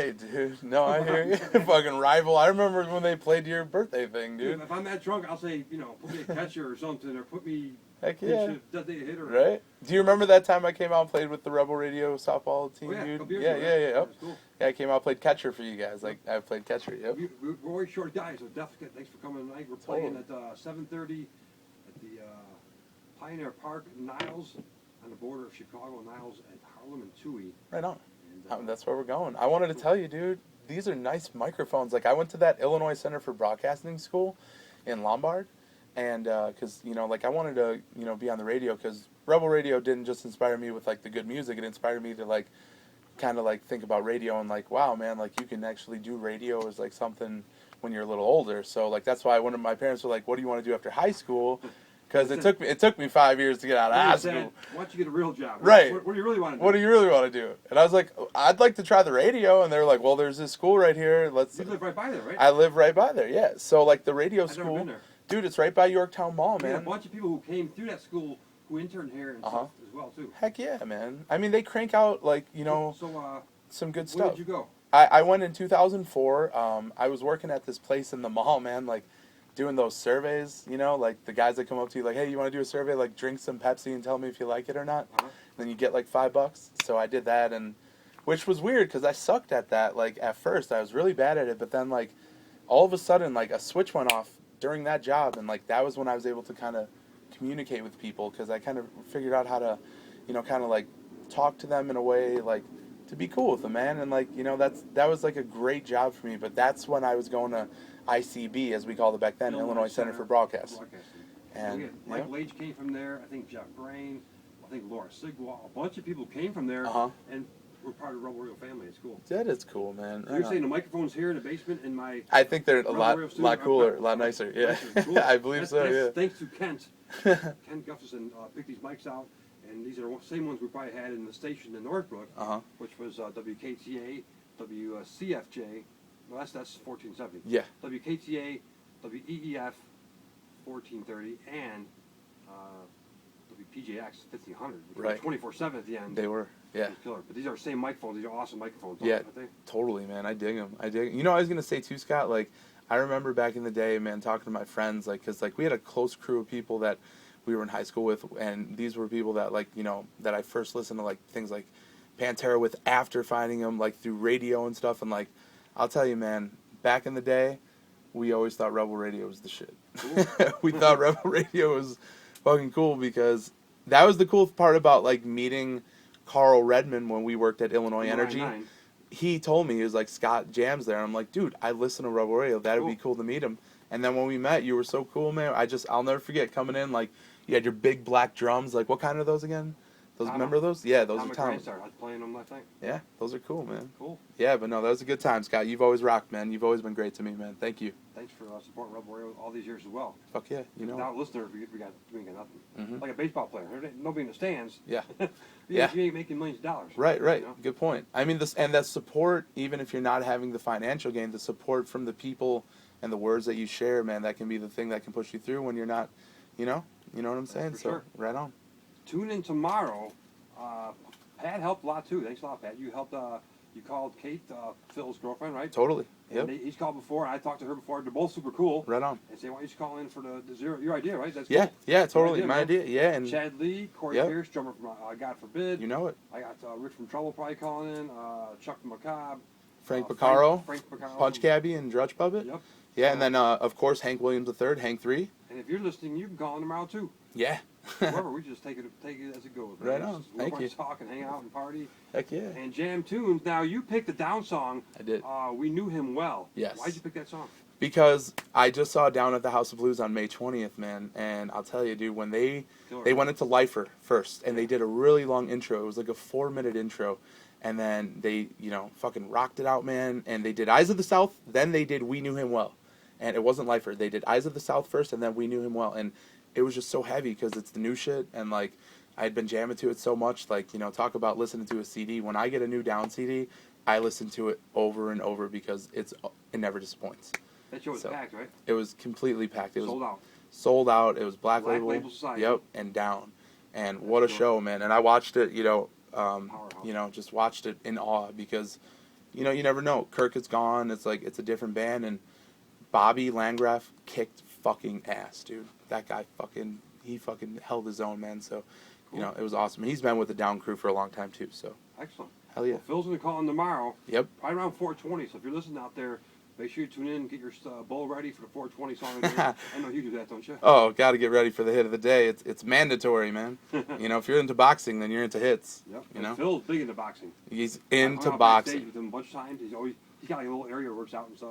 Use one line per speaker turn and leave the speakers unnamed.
Hey, dude. No, I hear you. Fucking rival. I remember when they played your birthday thing, dude.
If I'm that drunk, I'll say, put me a catcher or something, or put me
Heck yeah.
Dead Day Hitter.
Right? Do you remember that time I came out and played with the Rebel Radio softball team,
Yeah, a
dude?
couple years
Yeah,
ago,
yeah, yeah. Yep.
Cool.
Yeah, I came out and played catcher for you guys. Like, I played catcher, yep.
We're always short guys, so definitely thanks for coming tonight. We're playing at 7:30 at the Pioneer Park, Niles, on the border of Chicago, Niles, at Harlem and Toohey.
Right on. That's where we're going. I wanted to tell you, dude, these are nice microphones. Like, I went to that Illinois Center for Broadcasting School in Lombard, and because, I wanted to, be on the radio, because Rebel Radio didn't just inspire me with, like, the good music. It inspired me to, like, kind of, like, think about radio and, like, wow, man, like, you can actually do radio as, like, something when you're a little older. So, like, that's why one of my parents were like, what do you want to do after high school? Because it took me 5 years to get out of high school.
Why don't you get a real job?
Right.
What do you really want to do?
What do you really want to do? And I was like, I'd like to try the radio. And they were like, well, there's this school right here.
You live right by there, right?
I live right by there, yeah. So, like, the radio
I've
school.
never been there.
Dude, it's right by Yorktown Mall, man.
We had a bunch of people who came through that school who interned here and stuff as well, too.
Heck yeah, man. I mean, they crank out, like, some good stuff.
Where did you go?
I went in 2004. I was working at this place in the mall, man, like, doing those surveys, like the guys that come up to you like, hey, you want to do a survey, like drink some Pepsi and tell me if you like it or not. Then you get like $5. So I did that, and which was weird because I sucked at that. Like at first I was really bad at it, but then like all of a sudden like a switch went off during that job, and like that was when I was able to kind of communicate with people, because I kind of figured out how to kind of like talk to them in a way like to be cool with them, man. And like that was like a great job for me. But that's when I was going to ICB, as we called it back then, Illinois Center for Broadcasting. And
Mike Lage came from there. I think Jeff Brain. I think Laura Sigwell. A bunch of people came from there, and were part of the Rebel Radio family. It's cool.
That is cool, man.
You're saying the microphones here in the basement in my.
I think they're a lot cooler, a lot nicer. Yeah,
cool.
I believe so. Yeah.
Thanks to Kent. Ken Gustafson picked these mics out, and these are the same ones we probably had in the station in Northbrook, which was WKTA, WCFJ. Well, that's 1470.
Yeah.
WKTA, WEEF, 1430, and WPJX 1500, which were 24/7 at the end.
They were, yeah.
Killer. But these are the same microphones. These are awesome microphones.
Yeah,
aren't they?
Totally, man. I dig them. I was gonna say too, Scott. Like, I remember back in the day, man, talking to my friends, like, cause like we had a close crew of people that we were in high school with, and these were people that like that I first listened to like things like Pantera with after finding them like through radio and stuff, and like. I'll tell you, man, back in the day, we always thought Rebel Radio was the shit. Cool. We thought Rebel Radio was fucking cool, because that was the cool part about, like, meeting Carl Redman when we worked at Illinois Energy. He told me, he was like, Scott jams there. I'm like, dude, I listen to Rebel Radio. That would be cool to meet him. And then when we met, you were so cool, man. I'll never forget coming in, like, you had your big black drums. Like, what kind are those again? Remember those? Yeah, those are Tom.
I was playing them, I think.
Yeah, those are cool, man.
Cool.
Yeah, but no, that was a good time, Scott. You've always rocked, man. You've always been great to me, man. Thank you.
Thanks for supporting Rebel Radio all these years as well.
Fuck yeah,
Without listeners, we got nothing. Like a baseball player. Nobody in the stands.
Yeah.
You ain't making millions of dollars.
Right. Good point. I mean, and that support, even if you're not having the financial gain, the support from the people and the words that you share, man, that can be the thing that can push you through when you're not, you know what I'm saying?
Sure.
Right on.
Tune in tomorrow. Pat helped a lot too. Thanks a lot, Pat. You helped. You called Kate, Phil's girlfriend, right?
Totally. Yep.
And he's called before. I talked to her before. They're both super cool.
Right on.
And say, why don't you call in for your idea, right? That's
cool. Yeah, totally.
My
idea. Yeah. And
Chad Lee, Corey Pierce, drummer from God Forbid.
You know it.
I got Rick from Trouble probably calling in. Chuck Macabre.
Frank Picaro.
Frank Picaro.
Punch Cabbie and Drudge Puppet.
Yep.
Yeah, and then of course Hank Williams III, Hank 3.
And if you're listening, you can call in tomorrow too.
Yeah.
Whoever, we just take it as it goes.
Right on. Thank you.
Talk and hang out and party.
Heck yeah.
And jam tunes. Now you picked the Down song.
I did.
We Knew Him Well.
Yes.
Why'd you pick that song?
Because I just saw Down at the House of Blues on May 20th, man, and I'll tell you, dude, when they went into Lifer first, and they did a really long intro. It was like a 4-minute intro, and then they, fucking rocked it out, man. And they did Eyes of the South, then they did We Knew Him Well, and it wasn't Lifer. They did Eyes of the South first, and then We Knew Him Well, and it was just so heavy because it's the new shit, and like I had been jamming to it so much. Like, talk about listening to a CD. When I get a new Down CD, I listen to it over and over because it never disappoints.
That show was packed, right?
It was completely packed. It was
sold out.
Sold out. It was Black Label
Society.
Yep, and Down, and what a show, man! And I watched it, just watched it in awe because you know, you never know. Kirk is gone. It's like, it's a different band, and Bobby Landgraf kicked fucking ass, dude. That guy he fucking held his own, man. So, you know, it was awesome. He's been with the Down Crew for a long time, too, so.
Excellent.
Hell yeah.
Well, Phil's going to call him tomorrow.
Yep.
Right around 4:20, so if you're listening out there, make sure you tune in, get your bowl ready for the 4:20 song. I know you do that, don't you?
Oh, got to get ready for the hit of the day. It's mandatory, man. You know, if you're into boxing, then you're into hits.
Yep.
You know?
Phil's big into boxing.
He's into
I've
boxing.
with him a bunch of times. He's got like a little area where he works out and stuff.